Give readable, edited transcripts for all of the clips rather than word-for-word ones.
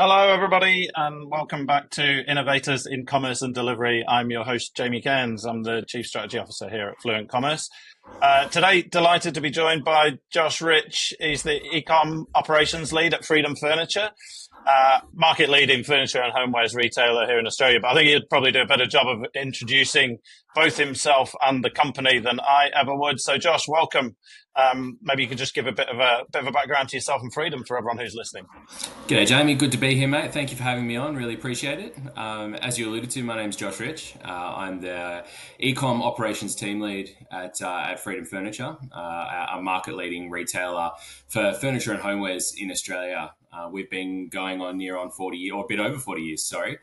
Hello, everybody, and welcome back to Innovators in Commerce and Delivery. I'm your host, Jamie Cairns. I'm the Chief Strategy Officer here at Fluent Commerce. Today, delighted to be joined by Josh Rich. He's the Ecom Operations Lead at Freedom Furniture, market leading furniture and homewares retailer here in Australia. But I think he'd probably do a better job of introducing both himself and the company than I ever would. So, Josh, welcome. Maybe you could just give a bit of a background to yourself and Freedom for everyone who's listening. G'day, Jamie. Good to be here, mate. Thank you for having me on. Really appreciate it. As you alluded to, my name's Josh Rich. I'm the Ecom Operations Team Lead at Freedom Furniture, a market-leading retailer for furniture and homewares in Australia. We've been going on near on 40 years, or a bit over 40 years, sorry.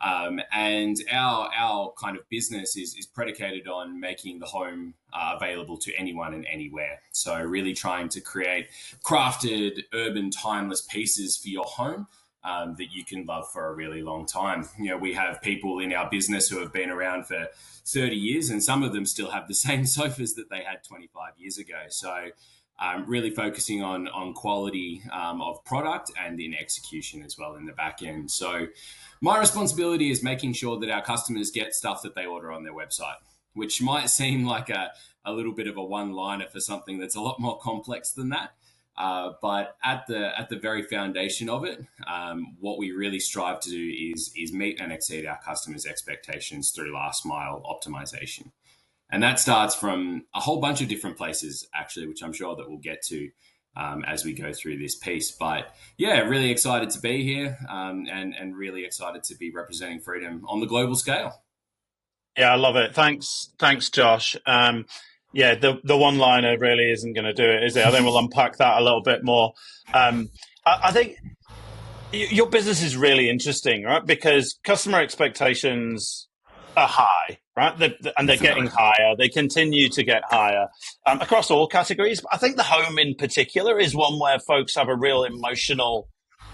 And our kind of business is predicated on making the home available to anyone and anywhere. So really trying to create crafted, urban, timeless pieces for your home that you can love for a really long time. You know, we have people in our business who have been around for 30 years, and some of them still have the same sofas that they had 25 years ago. So really focusing on quality of product and in execution as well in the back end. So my responsibility is making sure that our customers get stuff that they order on their website, which might seem like a little bit of a one-liner for something that's a lot more complex than that. But at the very foundation of it, what we really strive to do is meet and exceed our customers' expectations through last mile optimization. And that starts from a whole bunch of different places, actually, which I'm sure that we'll get to as we go through this piece. But yeah, really excited to be here and really excited to be representing Freedom on the global scale. Yeah, I love it. Thanks, Josh. Yeah, the one-liner really isn't going to do it, is it? I think we'll unpack that a little bit more. I think your business is really interesting, right? Because customer expectations are high, right? And they're getting higher. They continue to get higher across all categories. But I think the home in particular is one where folks have a real emotional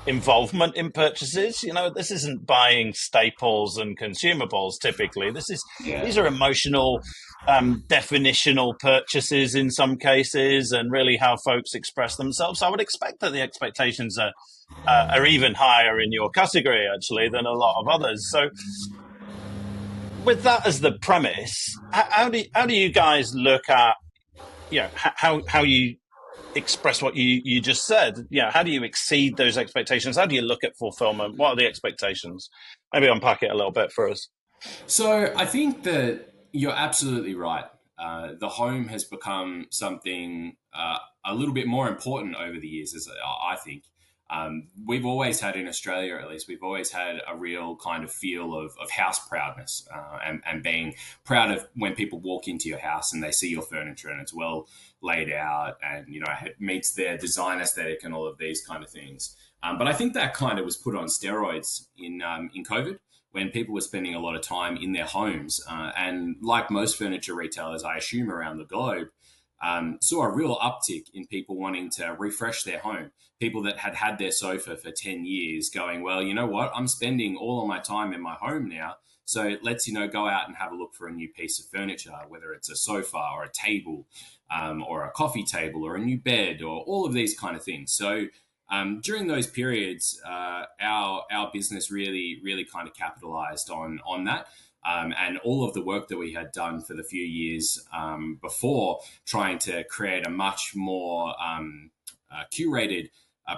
involvement in purchases. You know, this isn't buying staples and consumables typically. These are emotional, definitional purchases in some cases, and really how folks express themselves. So I would expect that the expectations are even higher in your category actually than a lot of others. So with that as the premise, how do you guys look at, you know, how you express what you just said? Yeah, how do you exceed those expectations? How do you look at fulfillment? What are the expectations? Maybe unpack it a little bit for us. So I think that you're absolutely right. The home has become something a little bit more important over the years, as I think. We've always had in Australia, at least, we've always had a real kind of feel of house proudness and being proud of when people walk into your house and they see your furniture and it's well laid out and, you know, it meets their design aesthetic and all of these kind of things. But I think that kind of was put on steroids in COVID when people were spending a lot of time in their homes. And like most furniture retailers, I assume around the globe, saw a real uptick in people wanting to refresh their home. People that had their sofa for 10 years going, well, you know what, I'm spending all of my time in my home now. So let's, you know, go out and have a look for a new piece of furniture, whether it's a sofa or a table or a coffee table or a new bed or all of these kind of things. So during those periods, our business really kind of capitalized on that. And all of the work that we had done for the few years before, trying to create a much more curated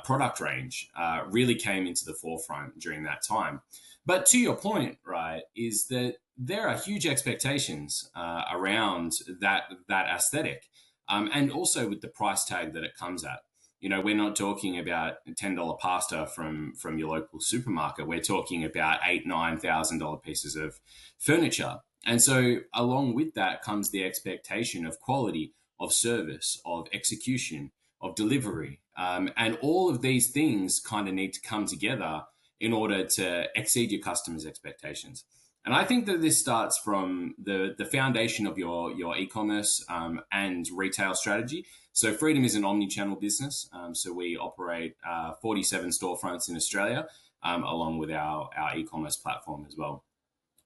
product range, really came into the forefront during that time. But to your point, right, is that there are huge expectations around that aesthetic, and also with the price tag that it comes at. You know, we're not talking about $10 pasta from your local supermarket. We're talking about $8,000-9,000 pieces of furniture. And so along with that comes the expectation of quality, of service, of execution, of delivery. And all of these things kind of need to come together in order to exceed your customers' expectations. And I think that this starts from the foundation of your e-commerce and retail strategy. So Freedom is an omni-channel business. So we operate 47 storefronts in Australia, along with our e-commerce platform as well.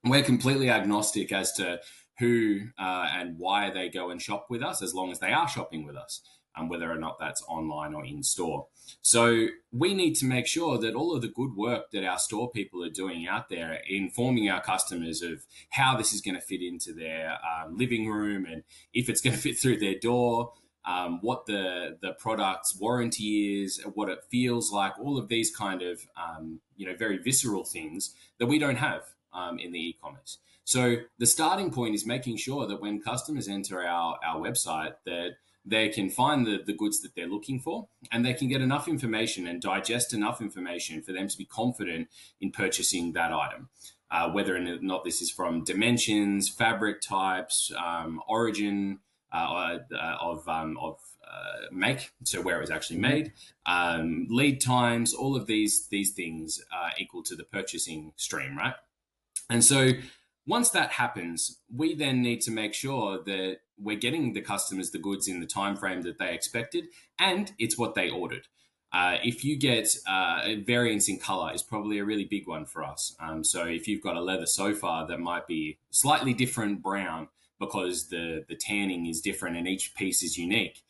We're completely agnostic as to who and why they go and shop with us, as long as they are shopping with us. whether or not that's online or in store. So we need to make sure that all of the good work that our store people are doing out there, informing our customers of how this is going to fit into their living room and if it's going to fit through their door, what the product's warranty is, what it feels like, all of these kind of very visceral things that we don't have in the e-commerce. So the starting point is making sure that when customers enter our website, that they can find the goods that they're looking for, and they can get enough information and digest enough information for them to be confident in purchasing that item. Whether or not this is from dimensions, fabric types, origin of make, so where it was actually made, lead times, all of these things are equal to the purchasing stream, right? And so once that happens, we then need to make sure that we're getting the customers the goods in the time frame that they expected, and it's what they ordered. If you get variance in color is probably a really big one for us. So if you've got a leather sofa that might be slightly different brown because the tanning is different and each piece is unique,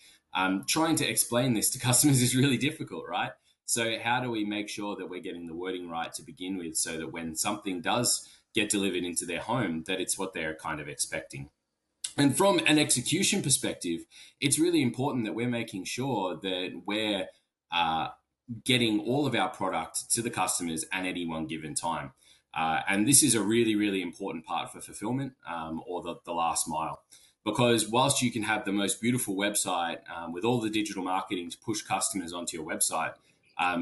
trying to explain this to customers is really difficult, right? So how do we make sure that we're getting the wording right to begin with, so that when something does get delivered into their home, that it's what they're kind of expecting? And from an execution perspective, it's really important that we're making sure that we're uh, getting all of our product to the customers at any one given time. And this is a really, really important part for fulfillment, or the last mile. Because whilst you can have the most beautiful website with all the digital marketing to push customers onto your website,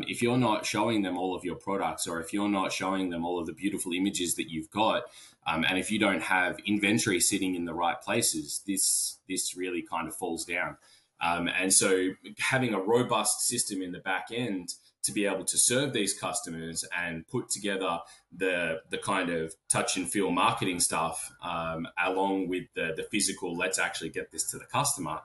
if you're not showing them all of your products, or if you're not showing them all of the beautiful images that you've got, and if you don't have inventory sitting in the right places, this really kind of falls down. And so having a robust system in the back end to be able to serve these customers and put together the kind of touch and feel marketing stuff, along with the physical, let's actually get this to the customer.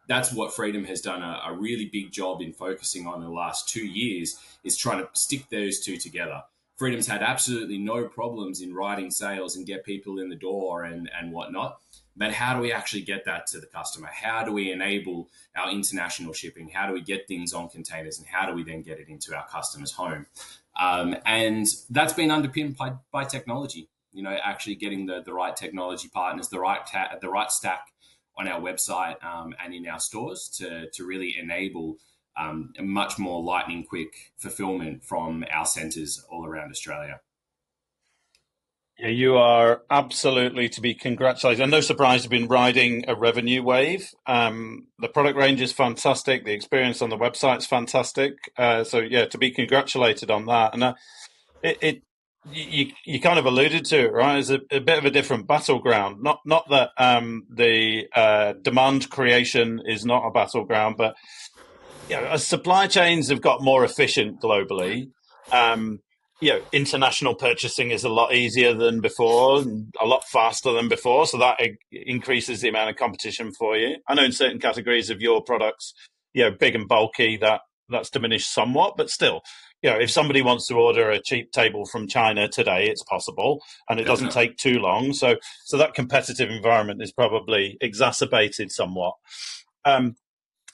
That's what Freedom has done a really big job in focusing on in the last 2 years, is trying to stick those two together. Freedom's had absolutely no problems in writing sales and get people in the door and whatnot. But how do we actually get that to the customer? How do we enable our international shipping? How do we get things on containers? And how do we then get it into our customer's home? And that's been underpinned by technology. Actually getting the right technology partners, the right stack on our website, and in our stores to really enable a much more lightning quick fulfillment from our centres all around Australia. Yeah, you are absolutely to be congratulated. And no surprise, you've been riding a revenue wave. The product range is fantastic. The experience on the website is fantastic. So yeah, to be congratulated on that. And it you kind of alluded to it, right? It's a bit of a different battleground. Not that the demand creation is not a battleground, but as supply chains have got more efficient globally, um, international purchasing is a lot easier than before, and a lot faster than before. So that increases the amount of competition for you. I know in certain categories of your products, big and bulky, that's diminished somewhat, but still, if somebody wants to order a cheap table from China today, it's possible, and it doesn't Definitely. take too long. So that competitive environment is probably exacerbated somewhat. Um,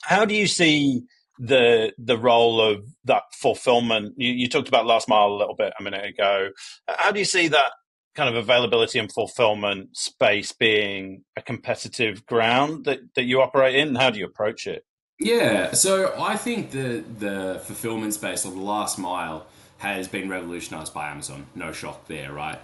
how do you see the role of that fulfillment? You talked about last mile a little bit a minute ago. How do you see that kind of availability and fulfillment space being a competitive ground that you operate in? How do you approach it? Yeah, so I think the fulfillment space, or the last mile, has been revolutionized by Amazon. No shock there, right?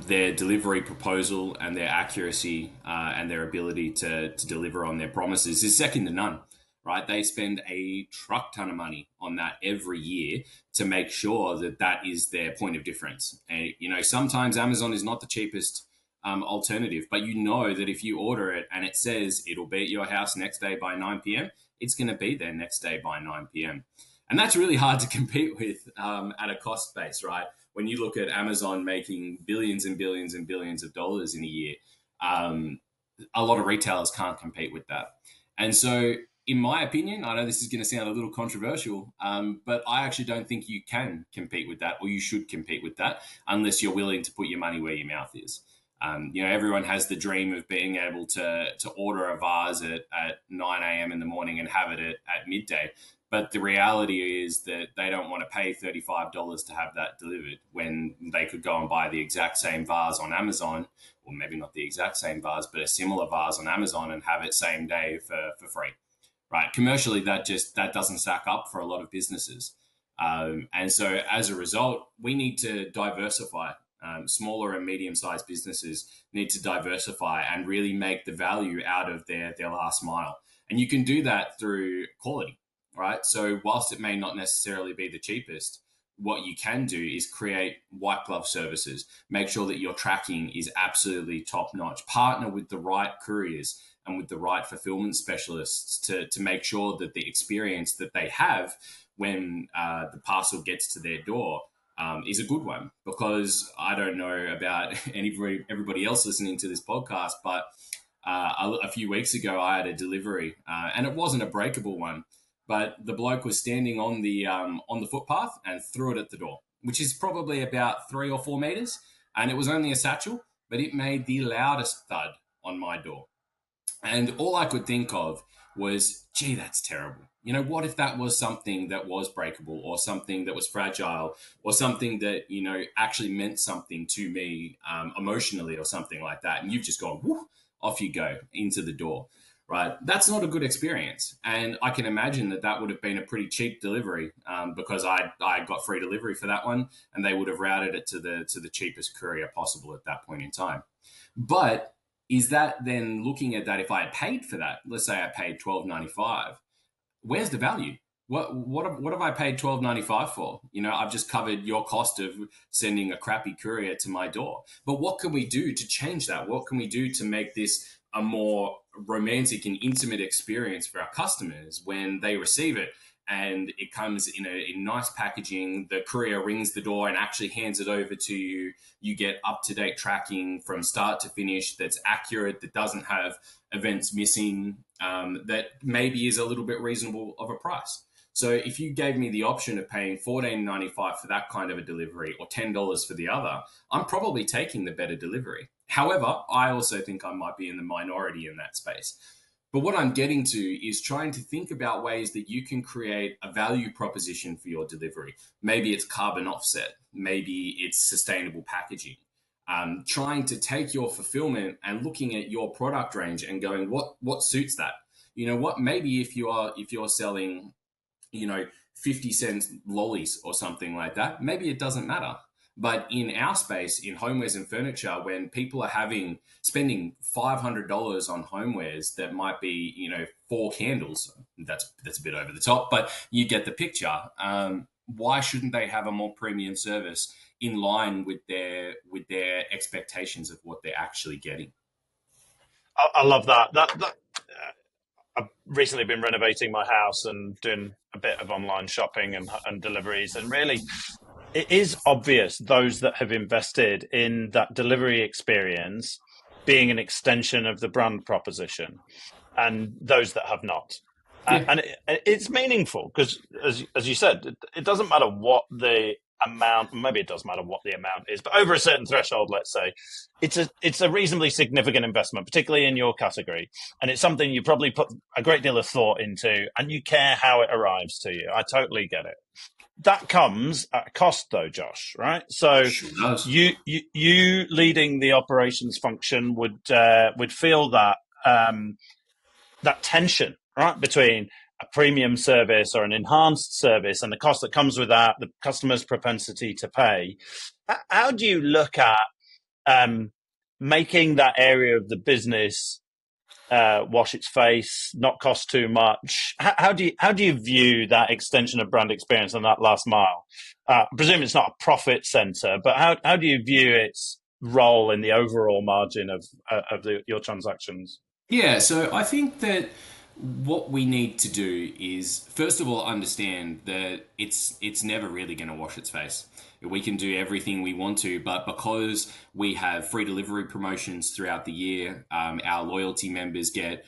Their delivery proposal and their accuracy, and their ability to deliver on their promises is second to none, right? They spend a truck ton of money on that every year to make sure that that is their point of difference. And, sometimes Amazon is not the cheapest alternative, but that if you order it and it says it'll be at your house next day by 9 p.m., it's going to be there next day by 9 p.m. And that's really hard to compete with at a cost base, right? When you look at Amazon making billions and billions and billions of dollars in a year, um, a lot of retailers can't compete with that. And so, in my opinion, I know this is going to sound a little controversial, but I actually don't think you can compete with that, or you should compete with that, unless you're willing to put your money where your mouth is. Everyone has the dream of being able to order a vase at 9 a.m. in the morning and have it at midday. But the reality is that they don't want to pay $35 to have that delivered when they could go and buy the exact same vase on Amazon, or maybe not the exact same vase, but a similar vase on Amazon and have it same day for free. Right? Commercially, that doesn't stack up for a lot of businesses. And so as a result, we need to diversify. Smaller and medium-sized businesses need to diversify and really make the value out of their last mile. And you can do that through quality, right? So whilst it may not necessarily be the cheapest, what you can do is create white glove services. Make sure that your tracking is absolutely top notch. Partner with the right couriers and with the right fulfillment specialists to make sure that the experience that they have when the parcel gets to their door is a good one. Because I don't know about everybody else listening to this podcast, but a few weeks ago I had a delivery, and it wasn't a breakable one, but the bloke was standing on the footpath and threw it at the door, which is probably about 3 or 4 meters, and it was only a satchel, but it made the loudest thud on my door. And all I could think of was, gee, that's terrible. What if that was something that was breakable or something that was fragile or something that, actually meant something to me emotionally or something like that. And you've just gone, whoo, off you go into the door, right? That's not a good experience. And I can imagine that would have been a pretty cheap delivery because I got free delivery for that one, and they would have routed it to the cheapest courier possible at that point in time. But is that then looking at that, if I had paid for that, let's say I paid $12.95, where's the value? What have I paid $12.95 for? I've just covered your cost of sending a crappy courier to my door. But what can we do to change that? What can we do to make this a more romantic and intimate experience for our customers when they receive it? And it comes in nice packaging. The courier rings the door and actually hands it over to you. You get up-to-date tracking from start to finish that's accurate, that doesn't have events missing, that maybe is a little bit reasonable of a price. So if you gave me the option of paying $14.95 for that kind of a delivery or $10 for the other, I'm probably taking the better delivery. However, I also think I might be in the minority in that space. But what I'm getting to is trying to think about ways that you can create a value proposition for your delivery. Maybe it's carbon offset. Maybe it's sustainable packaging. Trying to take your fulfillment and looking at your product range and going, what suits that? Maybe if you're selling, 50-cent lollies or something like that, maybe it doesn't matter. But in our space, in homewares and furniture, when people are spending $500 on homewares that might be, 4 candles, that's a bit over the top, but you get the picture. Why shouldn't they have a more premium service in line with their expectations of what they're actually getting? I love that. I've recently been renovating my house and doing a bit of online shopping and deliveries, and really, it is obvious those that have invested in that delivery experience being an extension of the brand proposition, and those that have not. Yeah. And it's meaningful because, as you said, it doesn't matter what the amount. Maybe it does matter what the amount is, but over a certain threshold, let's say, it's a reasonably significant investment, particularly in your category, and it's something you probably put a great deal of thought into, and you care how it arrives to you. I totally get it. That comes at a cost, though, Josh. Right? So Sure does. you leading the operations function would feel that that tension, right, between a premium service or an enhanced service and the cost that comes with that, the customer's propensity to pay. How do you look at um, making that area of the business wash its face, not cost too much? How do you view that extension of brand experience on that last mile? I presume it's not a profit center, but how do you view its role in the overall margin of your transactions? Yeah, so I think that what we need to do is first of all understand that it's never really going to wash its face. We can do everything we want to, but because we have free delivery promotions throughout the year, our loyalty members get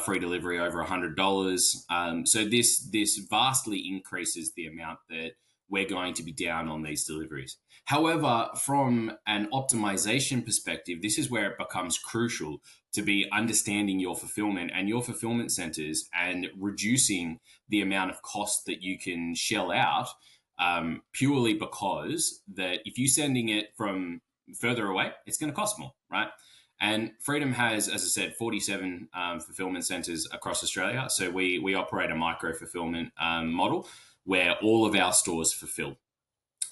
free delivery over $100. So this vastly increases the amount that we're going to be down on these deliveries. However, from an optimization perspective, this is where it becomes crucial to be understanding your fulfillment and your fulfillment centers and reducing the amount of cost that you can shell out, purely because that if you're sending it from further away, it's going to cost more, right? And Freedom has, as I said, 47 fulfillment centers across Australia. So we operate a micro fulfillment model where all of our stores fulfill.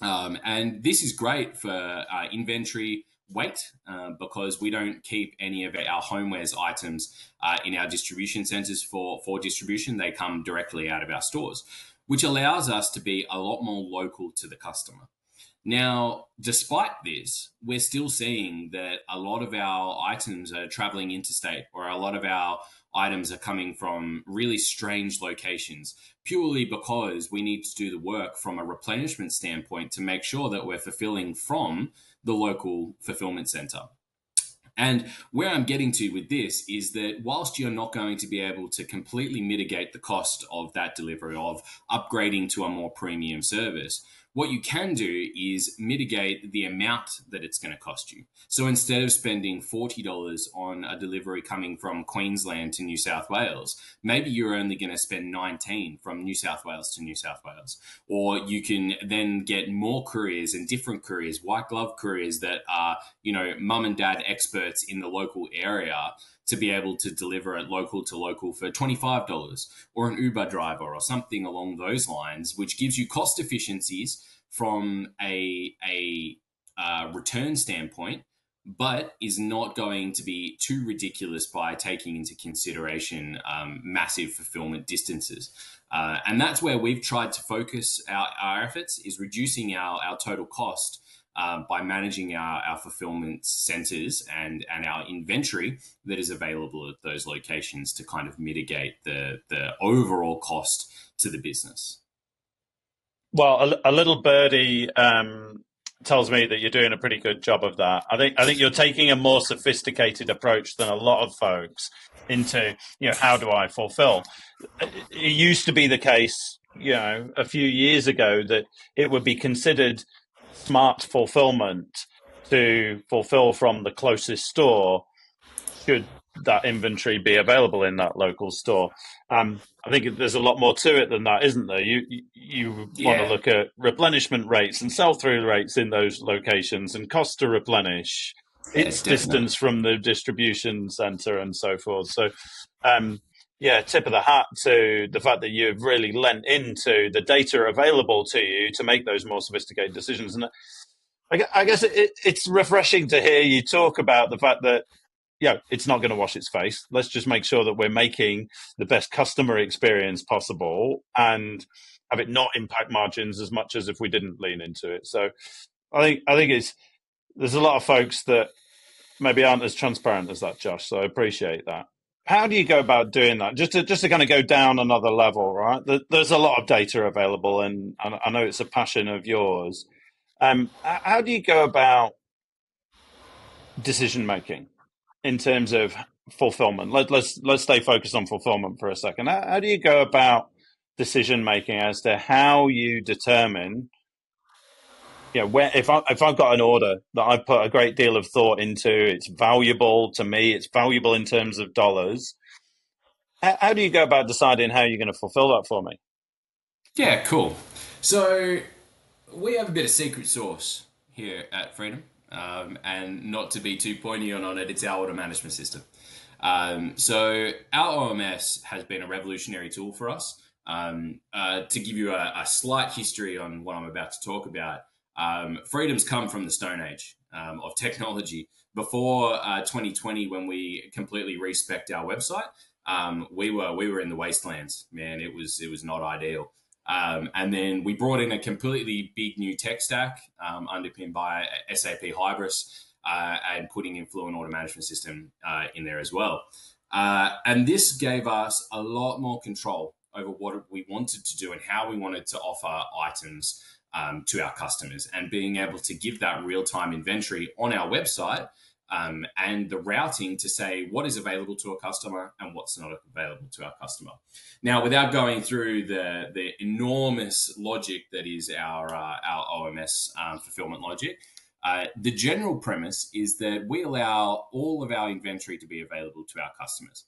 And this is great for inventory weight because we don't keep any of our homewares items in our distribution centers for distribution. They come directly out of our stores, which allows us to be a lot more local to the customer. Now, despite this, we're still seeing that a lot of our items are traveling interstate, or a lot of our items are coming from really strange locations, purely because we need to do the work from a replenishment standpoint to make sure that we're fulfilling from the local fulfillment center. And where I'm getting to with this is that whilst you're not going to be able to completely mitigate the cost of that delivery, of upgrading to a more premium service, what you can do is mitigate the amount that it's going to cost you. So instead of spending $40 on a delivery coming from Queensland to New South Wales, maybe you're only going to spend 19 from New South Wales to New South Wales. Or you can then get more couriers and different couriers, white glove couriers that are, mum and dad experts in the local area, to be able to deliver it local to local for $25, or an Uber driver or something along those lines, which gives you cost efficiencies from a return standpoint, but is not going to be too ridiculous by taking into consideration massive fulfillment distances. And that's where we've tried to focus our efforts, is reducing our total cost by managing our fulfillment centers and our inventory that is available at those locations to kind of mitigate the overall cost to the business. Well, a little birdie tells me that you're doing a pretty good job of that. I think you're taking a more sophisticated approach than a lot of folks into, how do I fulfill? It used to be the case, a few years ago, that it would be considered smart fulfillment to fulfill from the closest store, should that inventory be available in that local store. I think there's a lot more to it than that, isn't there? You want to Yeah, look at replenishment rates and sell through rates in those locations, and cost to replenish, yeah, its definitely. distance from the distribution center, and so forth. So, yeah, tip of the hat to the fact that you've really lent into the data available to you to make those more sophisticated decisions. And I guess it's refreshing to hear you talk about the fact that, it's not going to wash its face. Let's just make sure that we're making the best customer experience possible and have it not impact margins as much as if we didn't lean into it. So I think there's a lot of folks that maybe aren't as transparent as that, Josh. So I appreciate that. How do you go about doing that? Just to kind of go down another level, right? There's a lot of data available, and I know it's a passion of yours. How do you go about decision making in terms of fulfillment? Let's stay focused on fulfillment for a second. How do you go about decision making as to how you determine, where, if I've got an order that I've put a great deal of thought into, it's valuable to me, it's valuable in terms of dollars. How do you go about deciding how you're going to fulfill that for me? Yeah, cool. So we have a bit of secret sauce here at Freedom, and not to be too pointy on it, it's our order management system. So our OMS has been a revolutionary tool for us. To give you a slight history on what I'm about to talk about, Freedom's come from the Stone Age of technology. Before 2020, when we completely respec'd our website, we were in the wastelands. Man, it was not ideal. And then we brought in a completely big new tech stack, underpinned by SAP Hybris, and putting in Fluent Order Management System in there as well. And this gave us a lot more control over what we wanted to do and how we wanted to offer items to our customers, and being able to give that real-time inventory on our website and the routing to say what is available to a customer and what's not available to our customer. Now, without going through the enormous logic that is our OMS fulfillment logic, the general premise is that we allow all of our inventory to be available to our customers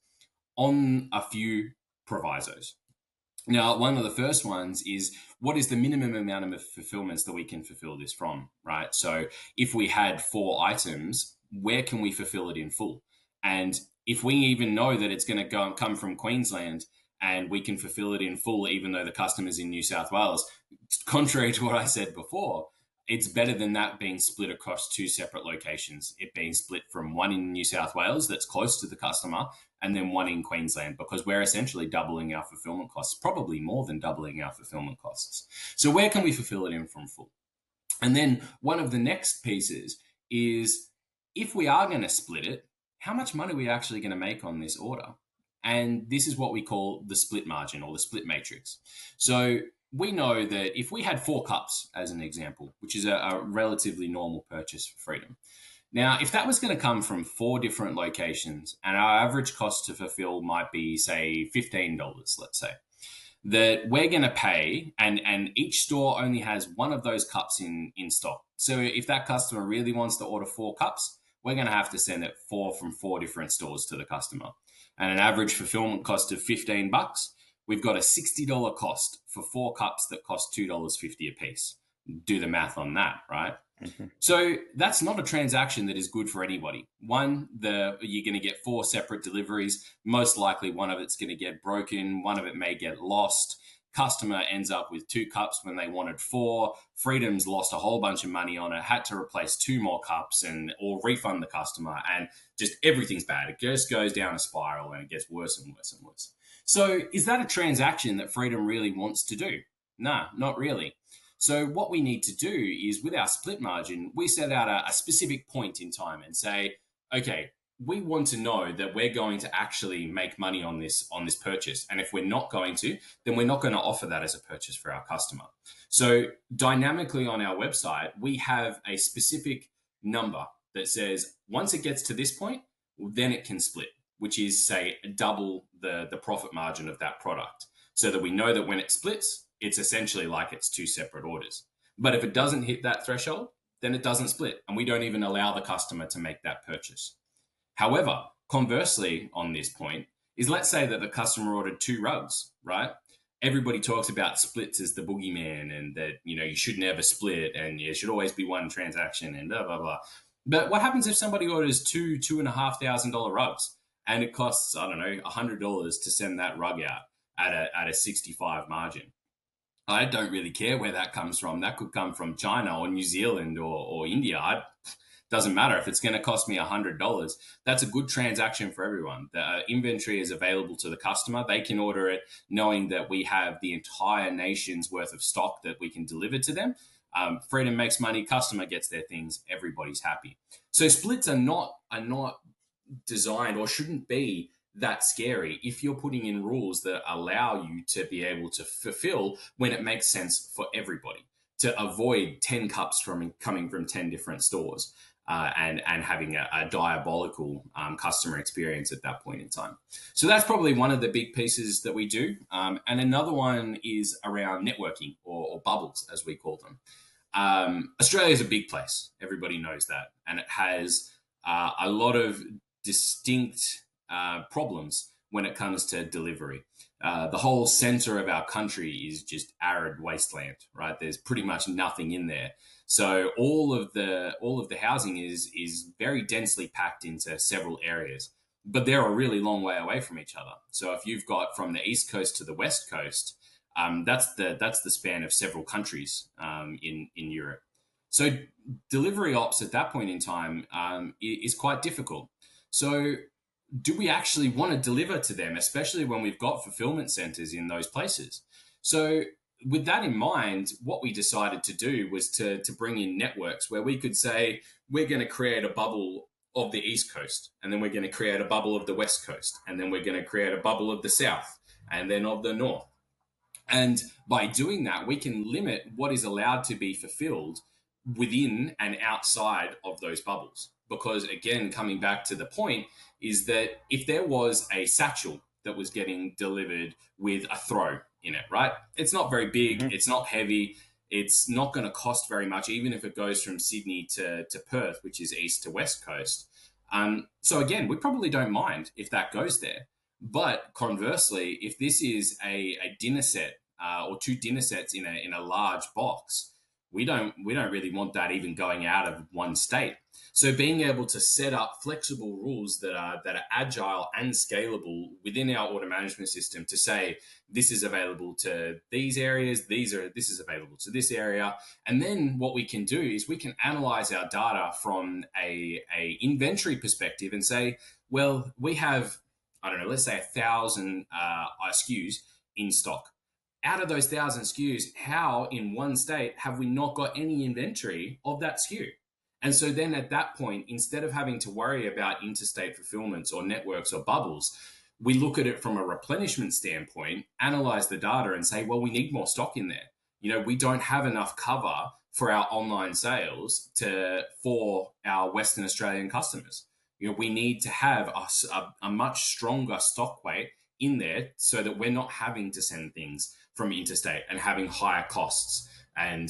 on a few provisos. Now, one of the first ones is what is the minimum amount of fulfillments that we can fulfill this from, right? So if we had 4 items, where can we fulfill it in full? And if we even know that it's going to go come from Queensland and we can fulfill it in full, even though the customer's in New South Wales, contrary to what I said before, it's better than that being split across 2 separate locations. It being split from one in New South Wales that's close to the customer and then one in Queensland, because we're essentially doubling our fulfillment costs, probably more than doubling our fulfillment costs. So where can we fulfill it in from full? And then one of the next pieces is, if we are going to split it, how much money are we actually going to make on this order? And this is what we call the split margin or the split matrix. So we know that if we had 4 cups, as an example, which is a relatively normal purchase for Freedom. Now, if that was going to come from 4 different locations and our average cost to fulfill might be, say, $15, let's say, that we're going to pay, and each store only has one of those cups in stock. So if that customer really wants to order 4 cups, we're going to have to send it 4 from 4 different stores to the customer. And an average fulfillment cost of $15, we've got a $60 cost for 4 cups that cost $2.50 a piece. Do the math on that, right? Mm-hmm. So that's not a transaction that is good for anybody. One, you're going to get 4 separate deliveries. Most likely one of it's going to get broken. One of it may get lost. Customer ends up with 2 cups when they wanted 4. Freedom's lost a whole bunch of money on it, had to replace 2 more cups or refund the customer, and just everything's bad. It just goes down a spiral and it gets worse and worse and worse. So is that a transaction that Freedom really wants to do? Nah, not really. So what we need to do is, with our split margin, we set out a specific point in time and say, okay, we want to know that we're going to actually make money on this purchase. And if we're not going to, then we're not going to offer that as a purchase for our customer. So dynamically on our website, we have a specific number that says once it gets to this point, then it can split, which is, say, double the profit margin of that product, so that we know that when it splits, it's essentially like it's 2 separate orders. But if it doesn't hit that threshold, then it doesn't split, and we don't even allow the customer to make that purchase. However, conversely on this point is, let's say that the customer ordered 2 rugs, right? Everybody talks about splits as the boogeyman, and that, you should never split and it should always be one transaction and blah, blah, blah. But what happens if somebody orders $2,500 rugs and it costs, I don't know, $100 to send that rug out at a 65 margin? I don't really care where that comes from. That could come from China or New Zealand or India. Doesn't matter. If it's going to cost me $100, that's a good transaction for everyone. The inventory is available to the customer. They can order it knowing that we have the entire nation's worth of stock that we can deliver to them. Freedom makes money. Customer gets their things. Everybody's happy. So splits are not designed, or shouldn't be, that scary if you're putting in rules that allow you to be able to fulfill when it makes sense for everybody, to avoid 10 cups coming from 10 different stores, and having a diabolical customer experience at that point in time. So that's probably one of the big pieces that we do. And another one is around networking, or bubbles, as we call them. Australia is a big place. Everybody knows that. And it has a lot of distinct problems when it comes to delivery. The whole center of our country is just arid wasteland, right? There's pretty much nothing in there. So all of the housing is very densely packed into several areas, but they're a really long way away from each other. So if you've got from the east coast to the west coast, that's the span of several countries in Europe. So delivery ops at that point in time is quite difficult. So do we actually want to deliver to them, especially when we've got fulfillment centers in those places? So with that in mind, what we decided to do was to bring in networks where we could say, we're going to create a bubble of the East Coast, and then we're going to create a bubble of the West Coast, and then we're going to create a bubble of the South, and then of the North. And by doing that, we can limit what is allowed to be fulfilled within and outside of those bubbles. because, again, coming back to the point, is that if there was a satchel that was getting delivered with a throw in it, right? It's not very big, Hmm. it's not heavy, it's not going to cost very much, even if it goes from Sydney to Perth, which is east to west coast. So again, we probably don't mind if that goes there. But conversely, if this is a dinner set or two dinner sets in a large box, we don't really want that even going out of one state. So being able to set up flexible rules that are agile and scalable within our order management system to say this is available to these areas, this is available to this area, and then what we can do is we can analyze our data from a inventory perspective and say, well, we have, I don't know, let's say 1,000 SKUs in stock. Out of those 1,000 SKUs, how in one state have we not got any inventory of that SKU? And so then at that point, instead of having to worry about interstate fulfillments or networks or bubbles, we look at it from a replenishment standpoint, analyze the data and say, well, we need more stock in there. We don't have enough cover for our online sales for our Western Australian customers. We need to have a much stronger stock weight in there so that we're not having to send things from interstate and having higher costs and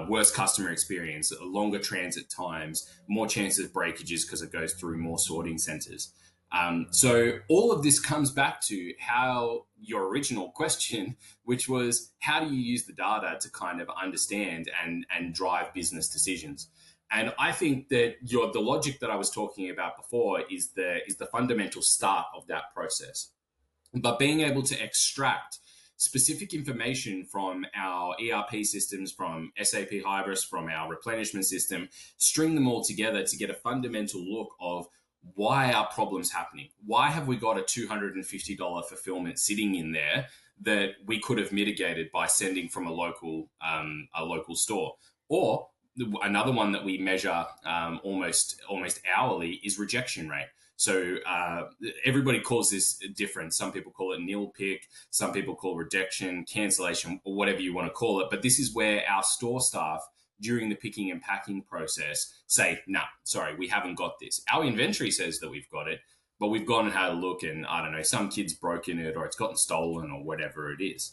worse customer experience, longer transit times, more chances of breakages because it goes through more sorting centers. So all of this comes back to how your original question, which was how do you use the data to kind of understand and drive business decisions? And I think that the logic that I was talking about before is the fundamental start of that process. But being able to extract specific information from our ERP systems, from SAP Hybris, from our replenishment system, string them all together to get a fundamental look of why are problems happening? Why have we got a $250 fulfillment sitting in there that we could have mitigated by sending from a local store? Or another one that we measure almost hourly is rejection rate. So everybody calls this different. Some people call it nil pick, some people call rejection, cancellation, or whatever you want to call it. But this is where our store staff during the picking and packing process say, nah, sorry, we haven't got this. Our inventory says that we've got it, but we've gone and had a look and I don't know, some kid's broken it or it's gotten stolen or whatever it is.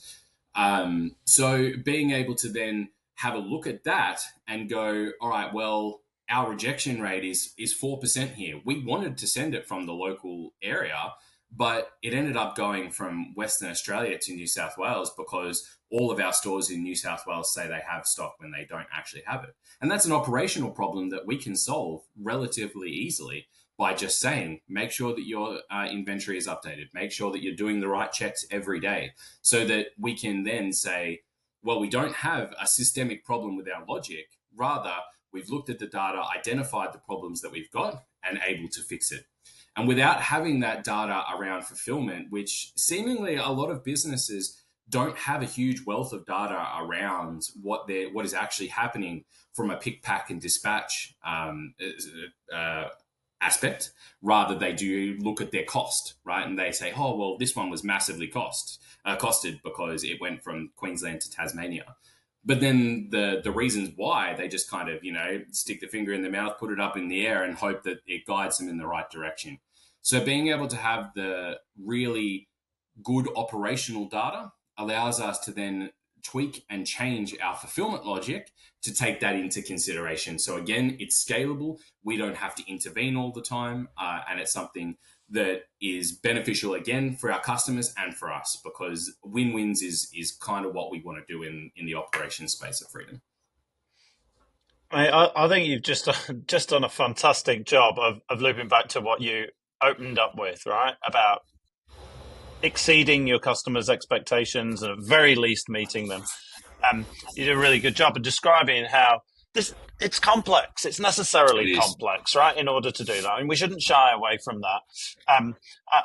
So being able to then have a look at that and go, all right, well, our rejection rate is 4% here. We wanted to send it from the local area, but it ended up going from Western Australia to New South Wales because all of our stores in New South Wales say they have stock when they don't actually have it. And that's an operational problem that we can solve relatively easily by just saying, make sure that your inventory is updated, make sure that you're doing the right checks every day so that we can then say, well, we don't have a systemic problem with our logic. Rather, we've looked at the data, identified the problems that we've got, and able to fix it. And without having that data around fulfillment, which seemingly a lot of businesses don't have a huge wealth of data around what is actually happening from a pick, pack, and dispatch uh, aspect. Rather, they do look at their cost, right? And they say, oh, well, this one was massively costed because it went from Queensland to Tasmania. But then the reasons why, they just kind of stick the finger in the mouth, put it up in the air, and hope that it guides them in the right direction. So being able to have the really good operational data allows us to then tweak and change our fulfillment logic to take that into consideration. So again, it's scalable. We don't have to intervene all the time, and it's something that is beneficial again for our customers and for us, because win-wins is kind of what we want to do in the operations space at Freedom. I think you've just done a fantastic job of looping back to what you opened up with, right? About exceeding your customers' expectations and at very least meeting them. You did a really good job of describing how it's complex. It's It necessarily is. complex, right? In order to do that, and we shouldn't shy away from that.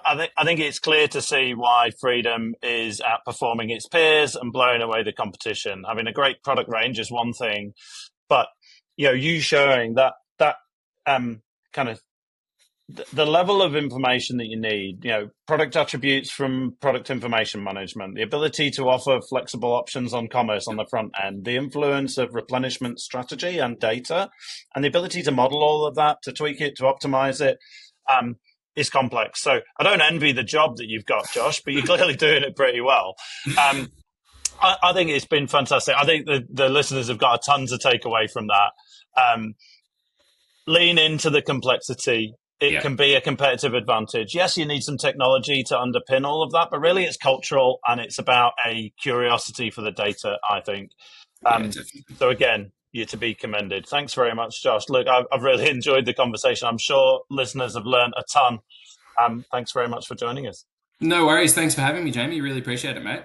I think it's clear to see why Freedom is outperforming its peers and blowing away the competition. Having a great product range is one thing, but you showing that kind of the level of information that you need, product attributes from product information management, the ability to offer flexible options on commerce on the front end, the influence of replenishment strategy and data, and the ability to model all of that, to tweak it, to optimize it, um, is complex. So I don't envy the job that you've got, Josh, but you're clearly doing it pretty well. Um, I think it's been fantastic. I think the listeners have got a ton to take away from that. Um, Lean into the complexity. It Yeah, can be a competitive advantage. Yes, you need some technology to underpin all of that, but really it's cultural and it's about a curiosity for the data, I think. yeah, Um, definitely. so again, you're to be commended. Thanks very much, Josh. Look, I've really enjoyed the conversation. I'm sure listeners have learned a ton. Thanks very much for joining us. No worries. Thanks for having me, Jamie. Really appreciate it, mate.